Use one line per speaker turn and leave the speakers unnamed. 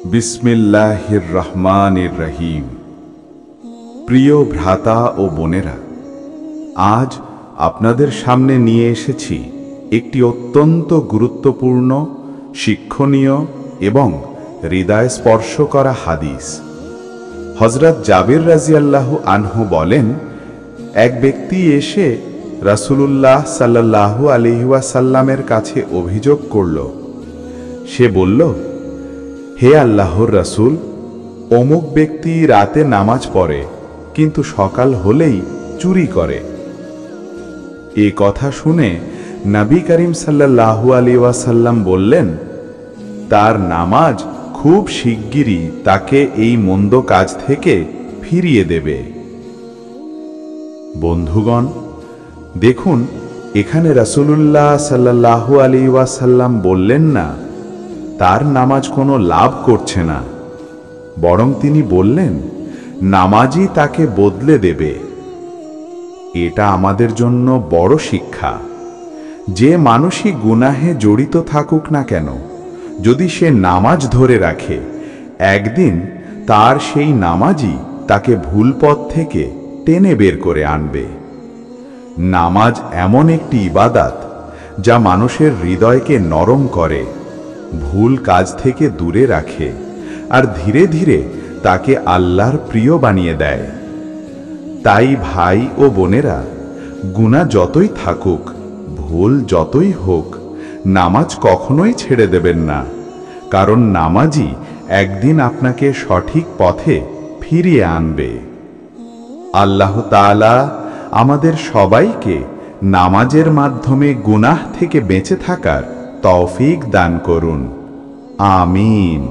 বিসমিল্লাহির রহমানির রহিম। প্রিয় ভ্রাতা ও বোনেরা, আজ আপনাদের সামনে নিয়ে এসেছি একটি অত্যন্ত গুরুত্বপূর্ণ, শিক্ষণীয় এবং হৃদয় স্পর্শ করা হাদিস। হযরত জাবির রাদিয়াল্লাহু আনহু বলেন, এক ব্যক্তি এসে রাসূলুল্লাহ সাল্লাল্লাহু আলাইহি ওয়াসাল্লামের কাছে অভিযোগ করল। সে বলল, হে আল্লাহর রাসূল, অমুক ব্যক্তি রাতে নামাজ পড়ে কিন্তু সকাল হলেই চুরি করে। এ কথা শুনে নবী করিম সাল্লাল্লাহু আলাইহি ওয়াসাল্লাম বললেন, তার নামাজ খুব শিগগিরই তাকে এই মন্দ কাজ থেকে ফিরিয়ে দেবে। বন্ধুগণ, দেখুন, এখানে রাসূলুল্লাহ সাল্লাল্লাহু আলাইহি ওয়াসাল্লাম বললেন না তার নামাজ কোনো লাভ করছে না, বরং তিনি বললেন নামাজই তাকে বদলে দেবে। এটা আমাদের জন্য বড় শিক্ষা। যে মানুষই গুনাহে জড়িত থাকুক না কেন, যদি সে নামাজ ধরে রাখে, একদিন তার সেই নামাজই তাকে ভুল পথ থেকে টেনে বের করে আনবে। নামাজ এমন একটি ইবাদত যা মানুষের হৃদয়কে নরম করে, ভুল কাজ থেকে দূরে রাখে আর ধীরে ধীরে তাকে আল্লাহর প্রিয় বানিয়ে দেয়। তাই ভাই ও বোনেরা, গুনাহ যতই থাকুক, ভুল যতই হোক, নামাজ কখনোই ছেড়ে দেবেন না, কারণ নামাজই একদিন আপনাকে সঠিক পথে ফিরিয়ে আনবে। আল্লাহ তাআলা আমাদের সবাইকে নামাজের মাধ্যমে গুনাহ থেকে বেঁচে থাকার তৌফিক দান করুন। আমিন।